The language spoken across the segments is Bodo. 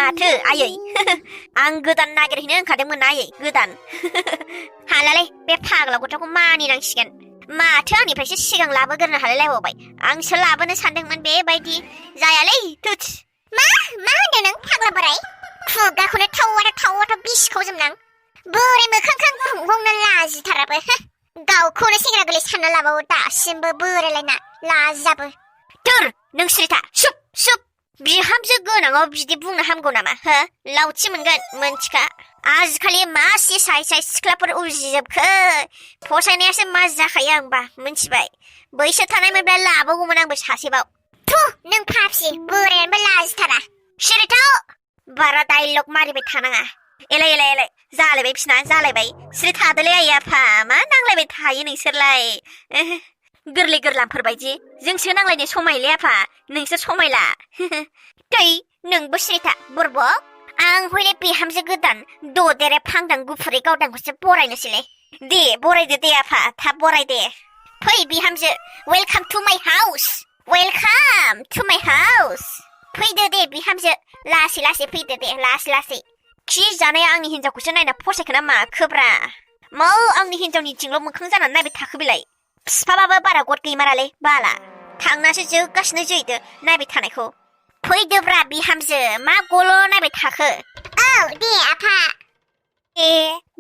माथो आयै आं गोदान नागिरहैनो ओंखारदोंमोन आयै गोदान हालालै बे फाग्ला गथ'खौ मानिनांसिगोन माथो आंनिफ्रायसो सिगां लाबोग्रोनो हालायलायबावबाय आंसो लाबोनो सानदोंमोन बेबायदि जायालै थुथ मा होनदों नों फाग्ला बोराय खुगाखौनो थावाथ' बिसिखावजोबनां बोरै मोखांखां बुंनो लाजिथाराबो गावखौनो सेंग्रा गोरलै सानना लाबावो दासिमबो बोरायलायना लाजियाबो थुर नों सिरिथा सुप बिहामजो गोनाङाव बिदि बुंनो हामगौ नामा हो लावथि मोनगोन मोनथिखा आजिखालि मा साय सिख्लाफोर उजिजोबखो फसायनायासो मा जाखायो आंबा मोनथिबाय बैसो थानायमोनब्ला लाबावगौमोन आंबो सासेबाव थु नों फाफि बोरायानोबो लाजिथारा सिरिथा बारा डायलग मारिबाय थानाङा एलाय जालायबाय बिसिना जालायबाय सिरि थादोलै आइ आफा मा नांलायबाय थायो नोंसोरलाय गोरलै गोरलामफोरबायदि जोंसो नांलायनो समायले आफा नोंसोर समायला थै नोंबो सिरिथा बुरबक आं हयले बिहामजो गोदान ददेरे फांदां गुफुरै गावदांखौसो बरायनोसैलै दे बरायदो दे आफा थाब बराय दे फै बिहामजो वेलकाम टु माय हाउस फैदो दे बिहामजो लासै फैदो दे लासै खि जानाया आंनि हिन्जावखौसो नायना फसायखोना माखोब्रा मा आंनि हिन्जावनिथिंल' मोखां जानानै नायबाय थाखो बेलाय फिफाबाबो बारा गद गैमारालै बाला थांनासो जोगासिनो जैदो नायबाय थानायखौ फैदोब्रा बिहामजो मा गल' नायबाय थाखो औ दे आफा ए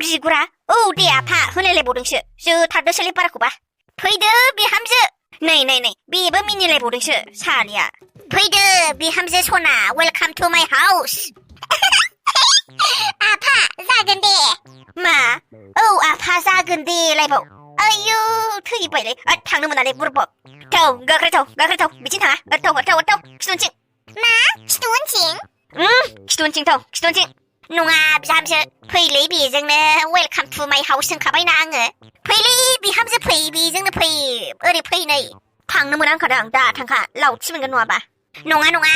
बिगुरा औ दे आफा होनलायलायबावदोंसो जोथारदोसोलै बाराखौबा फैदो बिहामजो नै बेबो मिनिलायबावदोंसो सालिया फैदो बिहामजो सना वेलकाम टु माय हाउस आफा जागोन दे मा औ आफा जागोन दे लायबाव आयौ थैबायलै थांनो मोनालै बुरबक थौ गाख्रायथौ बिथिं थाङा थौ खिथुउनथिं मा खिथुउनथिं खिथुउनथिं नङा बिहामजो फैलै बेजोंनो वेलकाम टु माय हाउस होनखाबायना आङो फैलै बिहामजो फै बेजोंनो फै ओरै फै नै थांनो मोना होनखादों आं दा थांखा लावथि मोनगोन नङाबा नङा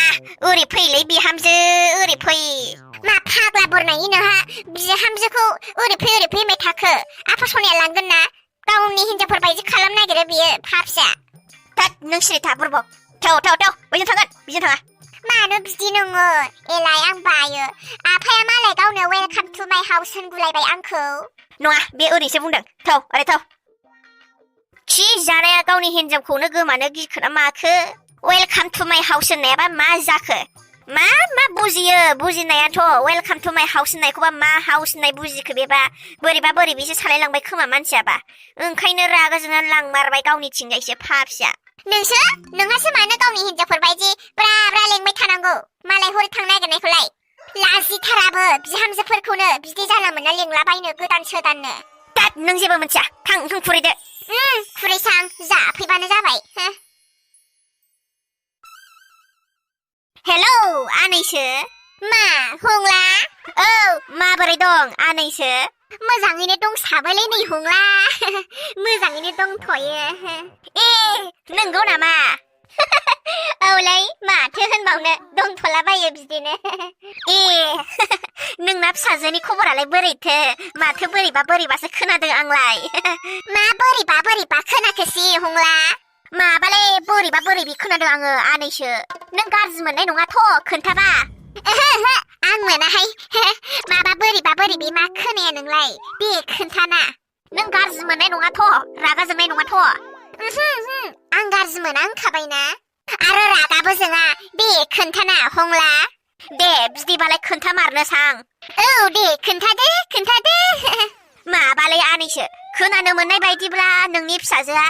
ओरै फैलै बिहामजो ओरै फै मा फाग्ला बरनायनि नोंहा बिहामजोखौ ओरै फै होनबाय थाखो आफा सनाया लांगोन ना गावनि हिन्जावफोर बायदि खालामनो नागिरो बियो फाफिया थोद नों सिरिथा बुरबक थौ बैजों थांगोन बिजों थाङा मानो बिदि नङो एलाय आं बायो आफाया मालाय गावनो वेलकाम टु माय हाउस होनगुलायबाय आंखौ नङा बे ओरैसो बुंदों थौ ओरै थौ खि जानाया गावनि हिन्जावखौनो गोमानो गिखोना माखो वेलकाम टु माय हाउस होननायाबा मा जाखो मा बुजियो बुजिनायाथ' वेलकाम टु माय हाउस होननायखौबा मा हाउस होननाय बुजिखो बेबा बोरैबिसो सालायलांबाय खोमा मानसियाबा ओंखायनो रागा जोंनानै लांमारबाय गावनिथिंजायसो फाफिया नोंहासो मानो गावनि हिन्जावफोर बायदि ब्रा लेंबाय थानांगौ मालाय हरै थांनो नागिरनायखौलाय लाजिथाराबो बिहामजोफोरखौनो बिदि जानला मोनला लेंलाबायनो गोदान सोदाननो दाद नों जेबो मोनथिया थां खुरैदो खुरैसां जाफैबानो जाबाय हेलौ आनैसो मा हंला औ माबोरै दं आनैसो मोजाङैनो दंसाबोलै नै हंला मोजाङैनो दंथ'यो ए नंगौ नामा औलै माथो होनबावनो दंथ'लाबायो बिदिनो ए नोंना फिसाजोनि खबरालाय बोरैथो माथो बोरैबासो खोनादों आंलाय मा बोरैबा खोनाखोसि हंला माबालै बोरैबि खोनादों आङो आनैसो नों गाज्रि मोननाय नङाथ' खोन्थाबा ओहो आं मोनाहाय माबा बोरैबि मा खोनाया नोंलाय बे खोन्थाना नों गाज्रि मोननाय नङाथ' रागा जोंनाय नङाथ' आं गाज्रि मोना होनखाबायना आरो रागाबो जोङा दे खोन्थाना हंला दे बिदिबालाय खोन्थामारनोसां औ दे खोन्थादो माबालै आनैसो खोनानो मोननाय बायदिब्ला नोंनि फिसाजोआ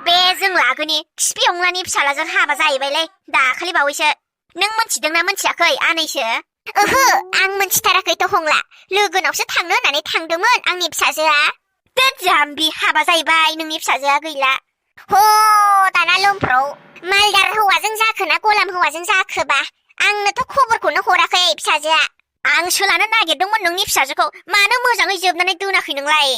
बे जों लागोनि खिफि हंलानि फिसालाजों हाबा जाहैबायलै दाखालि बावैसो नों मोनथिदोंना मोनथियाखै आनैसो ओहो आं मोनथिथाराखैथ' हंला लोगोनावसो थांनो होननानै थांदोंमोन आंनि फिसाजोआ जाम्बि हाबा जाहैबाय नोंनि फिसाजोआ गैला दाना लोमफ्रौ मालदार हौवाजों जाखोना गलाम हौवाजों जाखोबा आंनोथ' खबरखौनो हराखै फिसाजोआ आंसो लानो नागिरदोंमोन नोंनि फिसाजोखौ मानो मोजाङै जोबनानै दोनाखै नोंलाय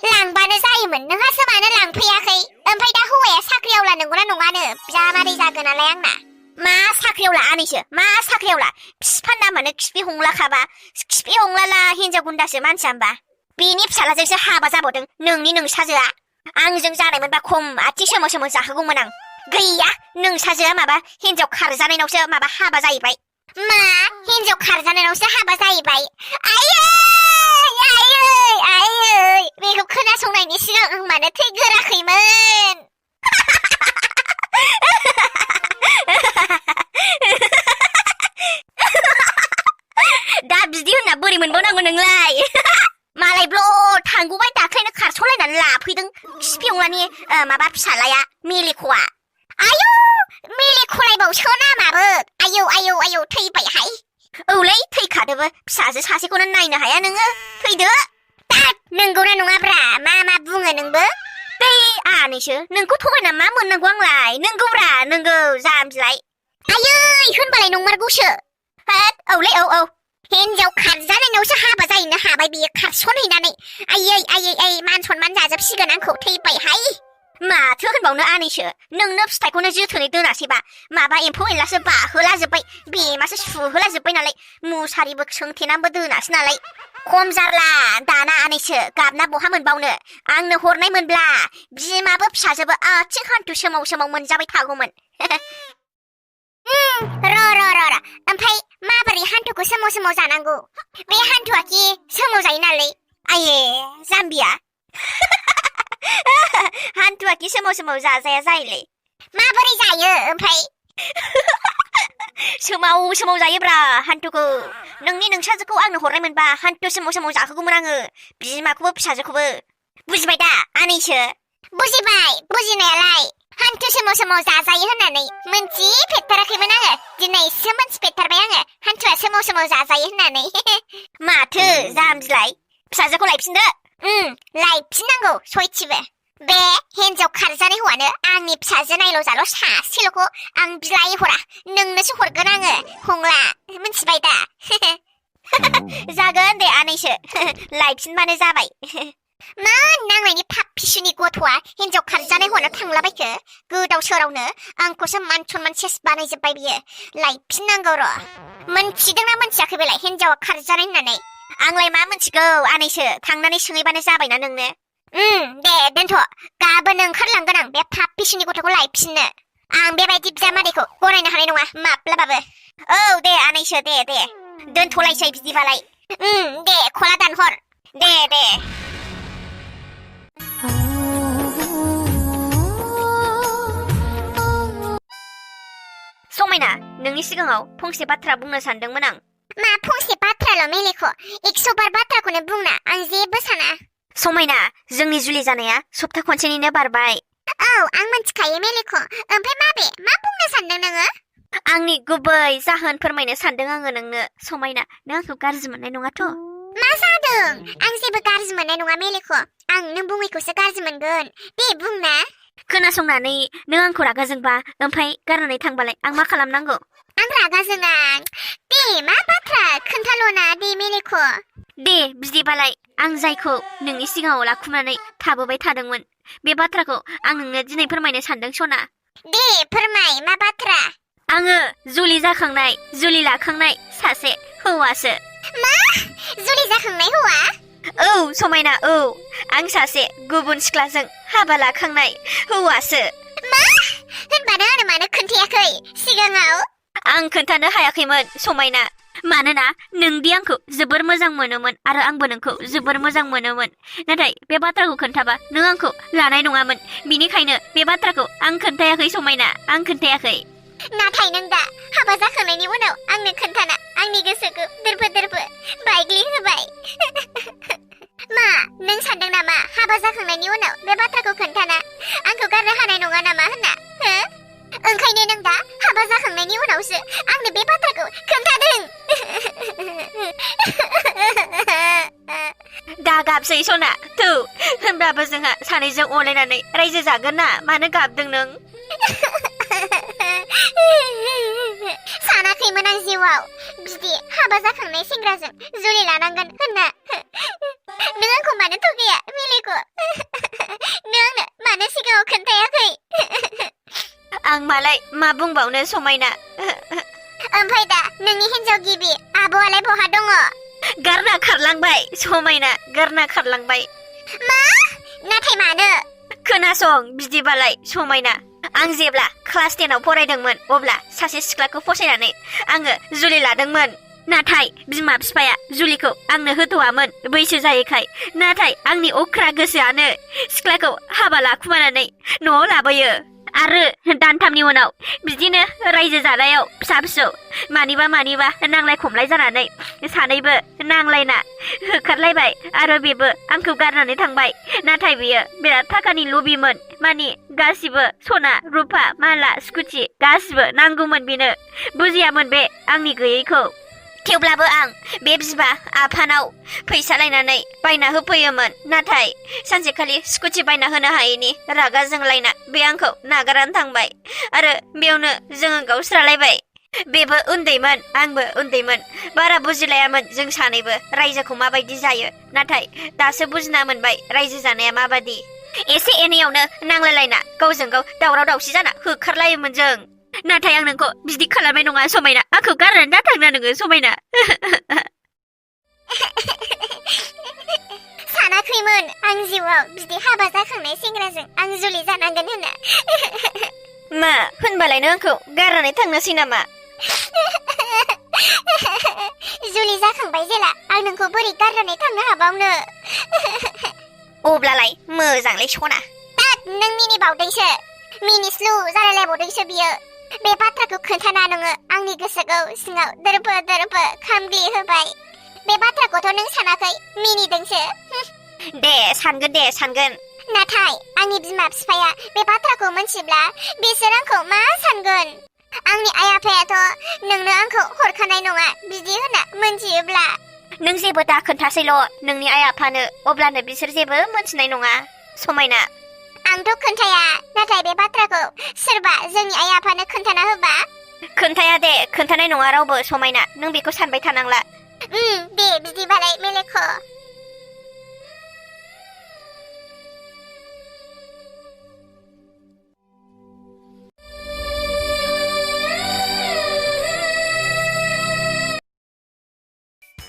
लांबानो जायोमोन नोंहासो मानो लांफैयाखै ओमफ्राय दा हौवाया साख्रियावला नंगौना नङानो बिजामादै जागोनालाय आंना मा साख्रियावला आनैसो मा साख्रियावला फिफा नामानो खिफि हंलाखाबा खिफि हंलाला हिन्जाव गुन्दासो मानसिया होमबा बेनि फिसालाजोंसो हाबा जाबावदों नोंसाजोआ आंजों जानायमोनबा खम आथिं सोमो जाहोगौमोन आं गैया नोंसाजोआ माबा हिन्जाव खारजानायनावसो माबा हाबा जाहैबाय मा हिन्जाव खारजानायावसो हाबा जाहैबाय आयै बेखौ खोनासंनायनि सिगां आं मानो थैगोराखैमोन दा बिदि होनना बोरै मोनबावनांगौ नोंलाय मालाय ब्ल थांगौबाय दाख्लैनो खारस'लायनानै लाफैदों खिफिउलानि माबा फिसालाया मेलेख'आ आयौ मेलेख'लायबावसो नामाबो आयौ थैबायहाय औलै थैखादोबो फिसाजो सासेखौनो नायनो हाया नोङो थैदो नंगौना नङाब्रा मा बुङो नोंबो दै आनैसो नोंखौ थगायना मा मोननांगौ आंलाय नंगौब्रा नंगौ जाम्बिलाय आयै होनबालाय नंमारगौसो होद औलै औ हिन्जाव खारजानायनावसो हाबा जाहैनो हाबाय बियो खारस'नहैनानै आयै मान सनमान जाजोबसिगोन आंखौ थैबायहाय माथो होनबावनो आनैसो नोंनो फिथाइखौनो जोथोनै दोनासैबा माबा एम्फौ एनलासो बाहोलाजोब्बाय बेमासो सुहोलाजोब्बाय नालाय मुसारिबो सोंथेनानैबो दोनासै नालाय खम जारला दाना आनैसो गाबना बहा मोनबावनो आंनो हरनाय मोनब्ला बिमाबो फिसाजोबो आथिं हान्थु सोमाव मोनजाबाय थागौमोन र' ओमफ्राय माबोरै हान्थुखौ सोमाव जानांगौ बे हान्थुआ कि सोमाव जायो नालाय आये जाम्बिया हान्थुआ कि सोमाव जाजाया जायोलै माबोरै जायो ओमफ्राय सोमाव जायोब्रा हान्थुखौ नोंनि नोंसाजोखौ आंनो हरनाय मोनबा हान्थु सोमाव जाहोगौमोन आङो बिमाखौबो फिसाजोखौबो बुजिबाय दा आनैसो बुजिबाय बुजिनायालाय हान्थु सोमाव जाजायो होननानै मोनथिफेरथाराखैमोन आङो दिनैसो मोनथिफेरथारबाय आङो हान्थुआ सोमाव जाजायो होननानै माथो जाम्बिलाय फिसाजोखौ लायफिनदो लायफिननांगौ सयथिबो बे हिन्जाव खारजानाय हौवानो आंनि फिसाजो नायल' जाल' सासेल'खौ आं बिलाइ हरा नोंनोसो हरगोन आङो हंला मोनथिबाय दा जागोन दे आनैसो लायफिनबानो जाबाय मा नांनायनि पाप्पिसुनि गथ'आ हिन्जाव खारजानाय हौवानो थांलाबायखो गोदाव सोरावनो आंखौसो मान सनमान सेस बानायजोब्बाय बियो लायफिननांगौ र' मोनथिदोंना मोनथियाखै बेलाय हिन्जावा खारजानाय होननानै आंलाय मा मोनथिगौ आनैसो थांनानै सोंहैबानो जाबायना नोंनो दे दोनथ' गाबोन ओंखारलांगोन आं बे पाप्पिसुनि गथ'खौ लायफिननो आं बेबायदि बिजामादैखौ गनायनो हानाय नङा माब्लाबाबो औ दे आनैसो दे दोनथ'लायसै बिदिबालाय दे खला दानहर दे समायना नोंनि सिगाङाव फंसे बाथ्रा बुंनो सानदोंमोन आं मा फंसे बाथ्राल' मेलेख' 100 बार बाथ्राखौनो बुंना आं जेबो साना समायना जोंनि जुलि जानाया सप्ता खनसेनिनो बारबाय औ आं मिथिखायो मेलेख' ओमफ्राय मा बुंनो सानदों नोङो आंनि गुबै जाहोन फोरमायनो सानदों आङो नोंनो समायना नों आंखौ गाज्रि मोननाय नङाथ' मा जादों आं जेबो गाज्रि मोननाय नङा मेलेख' आं नों बुङैखौसो गाज्रि मोनगोन दे बुंना खोनासंनानै नों आंखौ रागा जोंबा ओमफ्राय गारनानै थांबालाय आं मा खालामनांगौ आं रागा जोङा दे मा बाथ्रा खोन्थाल'ना दे मेलेख' दे बिदिबालाय आं जायखौ नोंनि सिगाङाव लाखुमानानै थाबोबाय थादोंमोन बे बाथ्राखौ आं नोंनो दिनै फोरमायनो सानदों सना दे फोरमाय मा बाथ्रा आङो जुलि लाखांनाय सासे हौवासो मा जुलि जाखांनाय हौवा औ समायना औ आं सासे गुबुन सिख्लाजों हाबा लाखांनाय हौवासो मा होनबानो आंनो मानो खोन्थायाखै सिगाङाव आं खोन्थानो हायाखैमोन समायना मानोना नोंदि आंखौ जोबोर मोजां मोनोमोन आरो आंबो नोंखौ जोबोर मोजां मोनोमोन नाथाय बे बाथ्राखौ खोन्थाबा नों आंखौ लानाय नङामोन बिनिखायनो बे बाथ्राखौ आं खोन्थायाखै समायना आं खोन्थायाखै नाथाय नों दा हाबा जाखांनायनि उनाव आंनो खोन्थाना आंनि गोसोखौ दोरबो बायग्लि होबाय मा नों सानदों नामा हाबा जाखांनायनि उनाव बे बाथ्राखौ खोन्थाना आंखौ गारनो हानाय नङा नामा होनना ओंखायनो नों दा हाबा जाखांनायनि उनावसो आंनो बे बाथ्राखौ खोन्थादों दा गाबसै सना थौ होनब्लाबो जोंहा सानैजों अनलायनानै रायजो जागोन ना मानो गाबदों नों सानाखैमोन आं जिउआव बिदि हाबा जाखांनाय सेंग्राजों जुलि लानांगोन होनना नों आंखौ मानो थगाया मिलेख' नों आंनो मानो सिगाङाव खोन्थायाखै आं मालाय मा बुंबावनो समायना ओमफ्राय दा नोंनि हिन्जाव गिबि आब'आलाय बहा दङ गारना खारलांबाय समायना गारना खारलांबाय मा नाथाय मानो खोनासं बिदिबालाय समायना आं जेब्ला क्लास 10आव फरायदोंमोन अब्ला सासे सिख्लाखौ फसायनानै आङो जुलि लादोंमोन। नाथाय बिमा बिफाया जुलिखौ आंनो होथ'वामोन बैसो जायैखाय। नाथाय आंनि अख्रा गोसोआनो सिख्लाखौ हाबा लाखुमानानै न'आव लाबोयो आरो दानथामनि उनाव बिदिनो रायजो जानायाव फिसा फिसौ मानिबा नांलाय खमलाय जानानै सानैबो नांलायना होखारलायबाय आरो बेबो आंखौ गारनानै थांबाय। नाथाय बियो बिराद थाखानि लबिमोन, मानि गासिबो सना रुफा माला स्कुटि गासिबो नांगौमोन बेनो। बुजियामोन बे आंनि गैयैखौ। थेवब्लाबो आं बे बिबा आफानाव फैसा लायनानै बायना होफैयोमोन। नाथाय सानसेखालि स्कुटि बायना होनो हायैनि रागा जोंलायना बे आंखौ नागारनानै थांबाय आरो बेयावनो जोङो गावस्रालायबाय। बेबो उन्दैमोन आंबो उन्दैमोन, बारा बुजिलायामोन जों सानैबो रायजोखौ माबायदि जायो। नाथाय दासो बुजिना मोनबाय रायजो जानाया माबादि। एसे एनैयावनो नांलायलायना गावजों गाव दावराव दावसि जाना होखारलायोमोन जों। नाथाय आं नोंखौ बिदि खालामनाय नङा समायना, आंखौ गारनानै दाथांना नोङो समायना। सानाखैमोन आं जिउआव बिदि हाबा जाखांनाय सेंग्राजों आं जुलि जानांगोन होनना। मा होनबालाय नों आंखौ गारनानै थांनोसै नामा? जुलि जाखांबाय जेला आं नोंखौ बोरै गारनानै थांनो हाबावनो। अब्लालाय मोजांलै सना। नों मिनिबावदोंसो, मिनिस्लु जालायलायबावदोंसो बियो। बे बाथ्राखौ खोन्थाना नोङो आंनि गोसोखौ सिङाव दोरबो खामग्लि होबाय। बे बाथ्राखौथ' नों सानाखै, मिनिदोंसो। दे सानगोन। नाथाय आंनि बिमा बिफाया बे बाथ्राखौ मोनथिब्ला बिसोर आंखौ मा सानगोन? आंनि आइ आफायाथ' नोंनो आंखौ हरखानाय नङा बिदि होनना मोनथियोब्ला। नों जेबो दा खोन्थासैल' नोंनि आइ आफानो, अब्लानो बिसोर जेबो मोनथिनाय नङा समायना। आंथ' खोन्थाया, नाथाय बे बाथ्राखौ सोरबा जोंनि आइ आफानो खोन्थाना होबा? खोन्थाया दे, खोन्थानाय नङा रावबो समायना, नों बेखौ सानबाय थानांला। दे बिदिबालाय मेलेख'।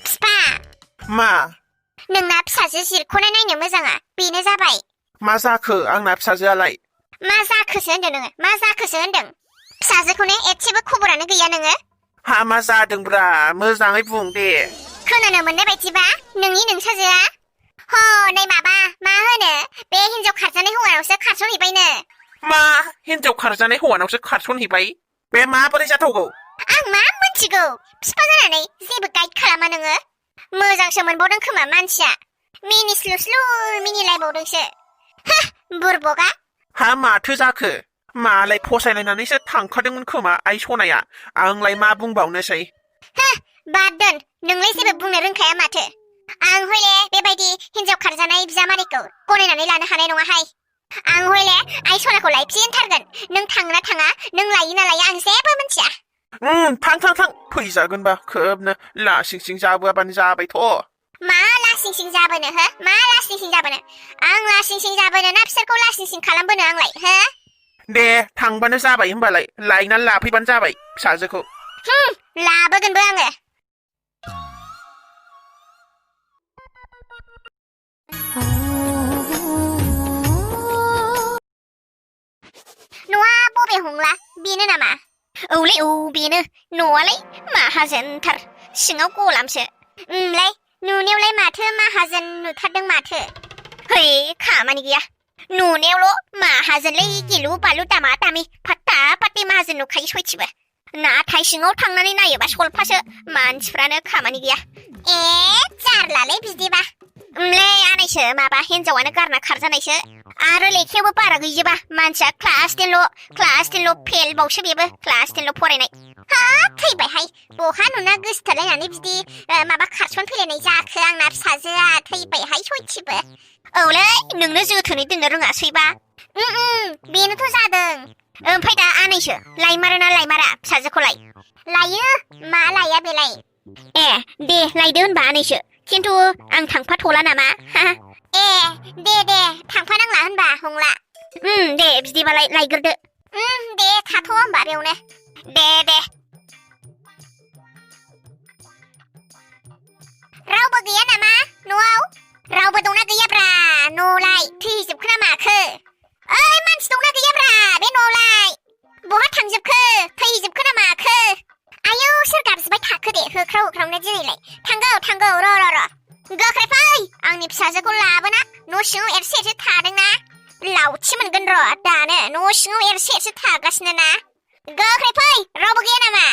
फिफा, मा? नोंना फिसाजो जिरख'नाय नायनो मोजाङा बेनो जाबाय। मा जाखो आंना फिसाजोआलाय? मा जाखोसो होनदों नोङो? मा जाखोसो होनदों? फिसाजोखौनो एसेबो खबरानो गैया नोङो। मा जादोंब्रा मोजाङै बुं दे। खोनानो मोननाय बायदिबा नोंनि नोंसाजोआ हनै माबा मा होनो बे हिनजाव खारजानाय हौवानावसो खारसनहैबायनो। मा? हिनजाव खारजानाय हौवानावसो खारसनहैबाय? बे माबोरै जाथावगौ? आं मा मोनथिगौ? फिफा जानानै जेबो गाइड खालामा नोङो। मोजांसो मोनबावदों खोमा मानसिया, मिनिस्लुस्लु मिनिलायबावदोंसो। बुरबका। माथो जाखो? मालाय फसायलायनानैसो थांखादोंमोन खोमा आइ सनाया, आंलाय मा बुंबावनोसै। बाद दोन, नोंलाय जेबो बुंनो रोंखाया माथो। आं हयले बेबायदि हिनजाव खारजानाय बिजामादैखौ गनायनानै लानो हानाय नङाहाय। आं हयले आइ सनाखौ लायफिनथारगोन। नों थाङोना थाङा, नों लायो ना लाया आं जेबो मिथिया। थां फैजागोनबा खोबनो लासिंसिं जाबोआबानो जाबायथ'। मा लासिंसिं जाबोनो हो? मा लासिंसिं जाबोनो? आं लासिंसिं जाबोनो ना बिसोरखौ लासिंसिं खालामबोनो आंलाय हो? दे थांबानो जाबाय होमबालाय, लायनानै लाफैबानो जाबाय फिसाजोखौ। लाबोगोनबो आङो। न'आ बबे हंला? बेनो नामा? औलै औ बेनो। न'आलाय माहाजोनथार, सिङाव गलामसो। नुनायावलाय माथो माहाजोन नुथारदों माथो। है खामानि गैया, नुनायावल' माहाजोनलै गिलु बालु दामा दामि फात्ता फात्ति माहाजोन नुखायो सयथिबो। नाथाय सिङाव थांनानै नायोबा सलफासो, मानसिफ्रानो खामानि गैया। जारलालै बिदिबा। आनैसो माबा हिनजावानो गारना खारजानायसो आरो लेखायावबो बारा गैजोबा। मानसिया क्लास 10ल' फेल बावसो, बेबो क्लास 10ल' फरायनाय। थैबायहाय, बहा नुना गोसथोलायनानै बिदि माबा खारसन फैलायनाय जाखो आंना फिसाजोआ। थैबायहाय सयथिबो। औलै नोंनो जोथोनै दोननो रोङासैबा। बेनोथ' जादों। ओमफ्राय दा आनैसो लायमारोना लायमारा फिसाजोखौलाय? लायो, मा लाया बेलाय? दे लायदो होनबा आनैसो, खिन्थु आं थांफाथ'ला नामा? दे थांफानांला होनबा हंला। दे बिदिबालाय लायग्रोदो। दे थाथ' होनबा बेयावनो। दे। रावबो गैया नामा न'आव? रावबो दंना गैयाब्रा न'लाय? थैजोबखो ना माखो? ओइ मानसि दंना गैयाब्रा बे न'लाय? होख्रावनो दिनैलाय थांगौ र' गोख्रैफै आंनि फिसाजोखौ लाबोना न' सिङाव एरसे थादोंना लावथि मोनगोन र' दानो न' सिङाव एरसे थागासिनो ना गोख्रैफै रावबो गैया नामा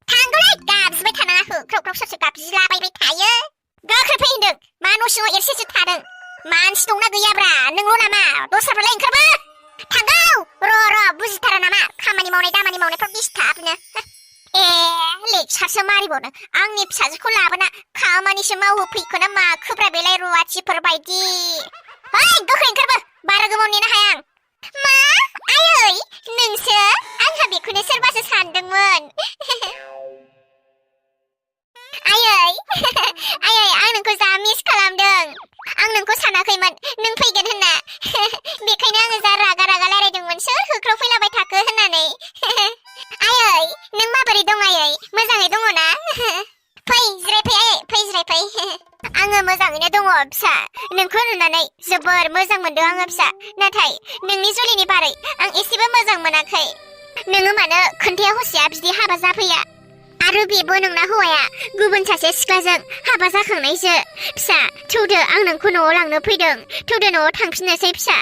थांगौलै गाबज्रिबाय थानाङा होख्राव सोरसो गाबज्रिलाबायबाय थायो गोख्रैफै होनदों मा न' सिङाव एरसे थादों मानसि दंना गैयाब्रा नोंल' नामा दस्राफ्रालाय ओंखारबो थांगौ र' बुजिथारा नामा खामानि मावनायफ्राव दिसथाबनो लेक्सारसो मारिबावनो आंनि फिसाजोखौ लाबोना खामानिसो मावहोफैखोना माखोब्रा बेलाय रुवाथिफोर बायदि गोख्रै ओंखारबो बारा गोबाव नेनो हाया आं मा आयै नोंसो आंहा बेखौनो सोरबासो सानदोंमोन आयै आं नोंखौ जा मिस खालामदों आं नोंखौ सानाखैमोन नों फैगोन होनना बेखायनो आङो जा रागा रायलायदोंमोन सोर होख्राव फैलाबाय थाखो होननानै आयै नों माबोरै दं आयै मोजाङै दङ ना फै जिरायफै आयै फै जिरायफै आङो मोजाङैनो दङ फिसा नोंखौ नुनानै जोबोर मोजां मोनदों आङो फिसा नाथाय नोंनि जुलिनि बारै आं एसेबो मोजां मोनाखै नोङो मानो खोन्थाया हसिया बिदि हाबा जाफैया आरो बेबो नोंना हौवाया गुबुन सासे सिख्लाजों हाबा जाखांनायसो फिसा थौदो आं नोंखौ न'आव लांनो फैदों थौदो न'आव थांफिननोसै फिसा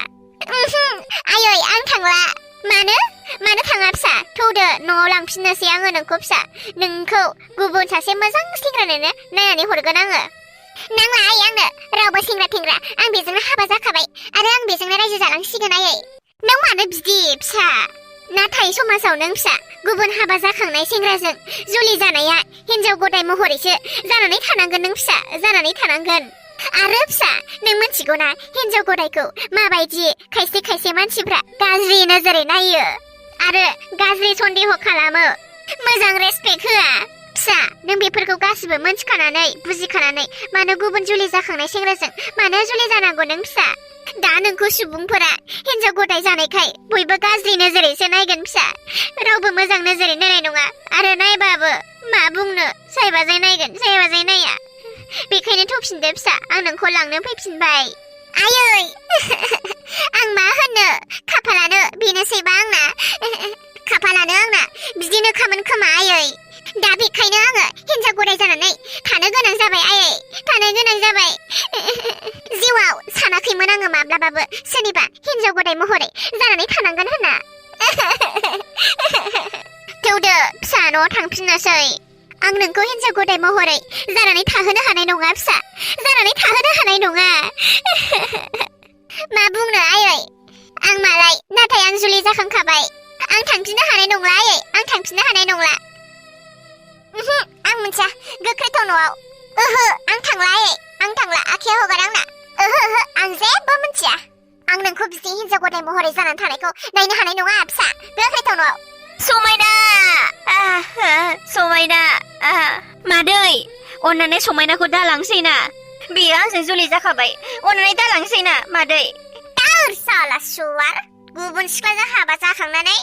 आयै आं थांला मानो थाङा फिसा थौदो न'आव लांफिननोसै आङो नोंखौ फिसा नोंखौ गुबुन सासे मोजां सेंग्रानोनो नायनानै हरगोन आङो नांला आयै आंनो रावबो सेंग्रा थेंग्रा आं बेजोंनो हाबा जाखाबाय आरो आं बेजोंनो रायजो जालांसिगोन आयै नों मानो बिदि फिसा नाथाय समाजाव नों फिसा गुबुन हाबा जाखांनाय सेंग्राजों जुलि जानाया हिनजाव गदाय महरैसो जानानै थानांगोन नों फिसा जानानै थानांगोन आरो फिसा नों मिथिगौना हिनजाव गदायखौ माबायदि खायसे मानसिफ्रा गाज्रि नोजोरै नायो आरो गाज्रि सन्देह खालामो मोजां रेसपेक्ट होआ फिसा नों बेफोरखौ गासिबो मोनथिखानानै बुजिखानानै मानो गुबुन जुलि जाखांनाय सेंग्राजों मानो जुलि जानांगौ नों फिसा दा नोंखौ सुबुंफोरा हिनजाव गदाय जानायखाय बयबो गाज्रि नोजोरैसो नायगोन फिसा रावबो मोजां नोजोरै नायनाय नङा आरो नायबाबो मा बुंनो जायबाजाय नायगोन जायबाजाय नाया बेखायनो थौफिनदो फिसा आं नोंखौ लांनो फैफिनबाय आयै आं मा होननो खाफालानो बेनोसैबा आंना खाफालानो आंना बिदिनो खामोन खोमा आयै दा बेखायनो आङो हिनजाव गदाय जानानै थानो गोनां जाबाय आयै थानो गोनां जाबाय जिउआव सानाखैमोन आङो माब्लाबाबो सोरनिबा हिनजाव गदाय महरै जानानै थानांगोन होनना थौदो फिसा न'आव थांफिननोसै आं नोंखौ हिनजाव गदाय महरै जानानै थाहोनो हानाय नङा फिसा जानानै थाहोनो हानाय नङा मा बुंनो आयै आं मालाय नाथाय आं जुलि जाखांखाबाय आं थांफिननो हानाय नंला आयै आं थांफिननो हानाय नंला आं मोनथिया गोख्रैथौ न'आव आं थांला आयै आं थांला आखाया हगार आंना आं जेबो मोनथिया आं नोंखौ बिदि हिनजाव गदाय महरै जानानै थानायखौ नायनो हानाय नङा फिसा गोख्रैथौ न'आव समायना मादै अन्नानै समायनाखौ दालांसै ना बियो आंजों जुलि जाखाबाय अन्नानै दालांसै ना मादै साला सुवार गुबुन सिख्लाजों हाबा जाखांनानै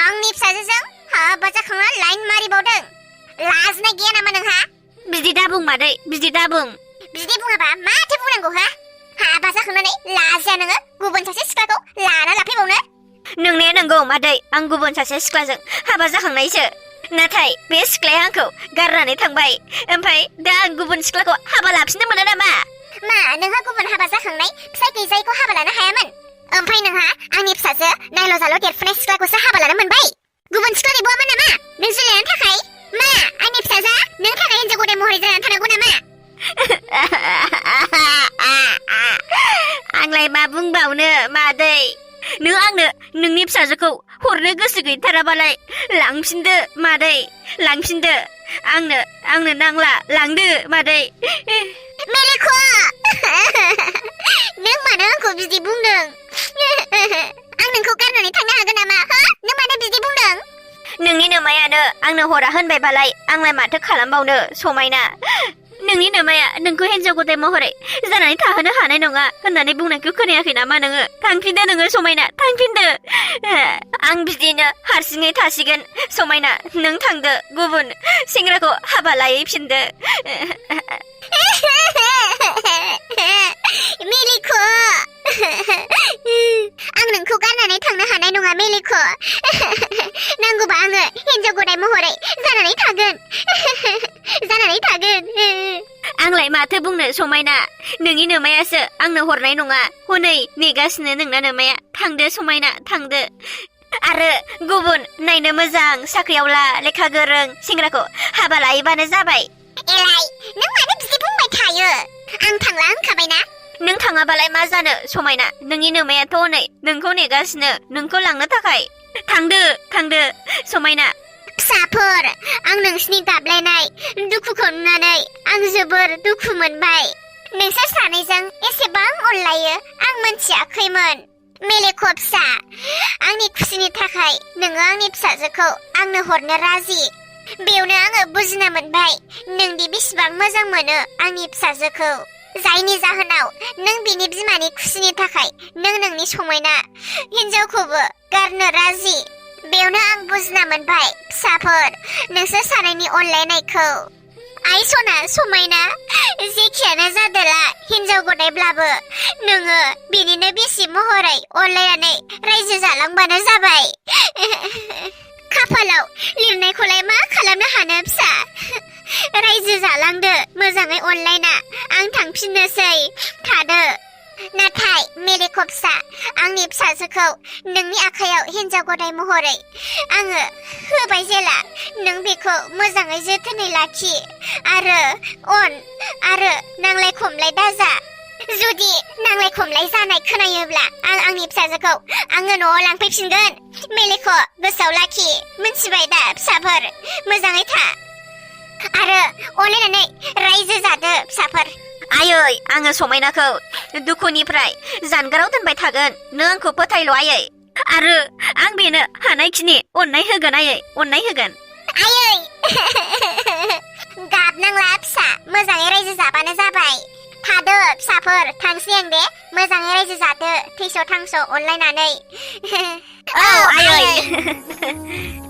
आंनि फिसाजोजों हाबा जाखांना लाइन मारिबावदों लाजिनाय गैया नामा नोंहा बिदि दाबुं मादै बिदि दाबुं बिदि बुङाबा माथो बुंनांगौ हाबा जाखांनानै लाजिया नोङो गुबुन सासे सिख्लाखौ लाना लाफैबावनो नोंनाया नंगौ मादै आं गुबुन सासे सिख्लाजों हाबा जाखांनायसो नाथाय बे सिख्लाया आंखौ गारनानै थांबाय ओमफ्राय दा आं गुबुन सिख्लाखौ हाबा लाफिननो मोनो नामा मा नोंहा गुबुन हाबा जाखांनाय फिसाय गैजायैखौ हाबा लानो हायामोन ओमफ्राय नोंहा आंनि फिसाजो नायल' जाल' देरफुनाय सिख्लाखौसो हाबा लानो मोनबाय गुबुन सिख्ला गैबावामोन नामा नों जुलियानो थाखाय मा आंनि फिसाजोआ नों थाखाय हिनजाव गदाय महरै जानानै थानांगौ नामा आंलाय मा बुंबावनो मादै नों आंनो नोंनि फिसाजोखौ हरनो गोसो गैथाराबालाय लांफिनदो मादै लांफिनदो आंनो नांला लांदो मादै मेलेख' नों मानो आंखौ बिदि बुंदों आं नोंखौ गारनानै थांनो हागोन नामा नों मानो बिदि बुंदों नोंनि नोमायानो आंनो हरा होनबायबालाय आंलाय माथो खालामबावनो समायना नोंनि नोमाया नोंखौ हिनजाव गदाय महरै जानानै थाहोनो हानाय नङा होननानै बुंनायखौ खोनायाखै नामा नोङो थांफिनदो नोङो समायना थांफिनदो आं बिदिनो हारसिङै थासिगोन समायना नों थांदो गुबुन सेंग्राखौ हाबा लायैफिनदो मेलेख' आं नोंखौ गारनानै थांनो हानाय नङा मेलेख' नांगौबा आङो हिनजाव गदाय महरै जानानै थागोन जानानै थागोन आंलाय माथो बुंनो समायना नोंनि नोमायासो आंनो हरनाय नङा हनै नेगासिनो नोंना नोमाया थांदो समायना थांदो आरो गुबुन नायनो मोजां साख्रियावला लेखा गोरों सेंग्राखौ हाबा लायोबानो जाबाय एलाय नों मानो बिदि बुंबाय थायो आं थांला होनखाबायना नों थाङाबालाय मा जानो समायना नोंनि नोमायाथ' नै नोंखौ नेगासिनो नोंखौ लांनो थाखाय थांदो समायना फिसाफोर आं नोंसिनि गाबलायनाय दुखुखौ नुनानै आं जोबोर दुखु मोनबाय नोंसोर सानैजों एसेबां अनलायो आं मोनथियाखैमोन मेलेख' फिसा आंनि खुसिनि थाखाय नोङो आंनि फिसाजोखौ आंनो हरनो राजि बेयावनो आङो बुजिना मोनबाय नोंदि बेसेबां मोजां मोनो आंनि फिसाजोखौ जायनि जाहोनाव नों बिनि बिमानि खुसिनि थाखाय नों नोंनि समायना हिन्जावखौबो गारनो राजि बेयावनो आं बुजिना मोनबाय फिसाफोर नोंसोर सानैनि अनलायनायखौ आइ सना समायना जेखियानो जादोला हिन्जाव गदायब्लाबो नोङो बिनिनो बिसि महरै अनलायनानै रायजो जालांबानो जाबाय खाफालाव लिरनायखौलाय मा खालामनो हानो फिसा रायजो जालांदो मोजाङै अनलायना आं थांफिननोसै थादो नाथाय मेलेख' फिसा आंनि फिसाजोखौ नोंनि आखायाव हिन्जाव गदाय महरै आङो होबाय जेला नों बेखौ मोजाङै जोथोनै लाखि आरो अन आरो नांलाय खमलाय दाजा जुदि नांलाय खमलाय जानाय खोनायोब्ला आं आंनि फिसाजोखौ आङो न'आव लांफैफिनगोन मेलेख' गोसोआव लाखि मिन्थिबाय दा फिसाफोर मोजाङै था आरो अनलायनानै रायजो जादो फिसाफोर आयै आङो समायनाखौ दुखुनिफ्राय जानगाराव दोनबाय थागोन नों आंखौ फोथायल' आयै आरो आं बेनो हानायखिनि अननाय होगोन आयै अननाय होगोन आयै गाबनांला फिसा मोजाङै रायजो जाबानो जाबाय थादो फिसाफोर थांसै आं दे मोजाङै रायजो जादो थैस' थांस' अनलायनानै औ आयै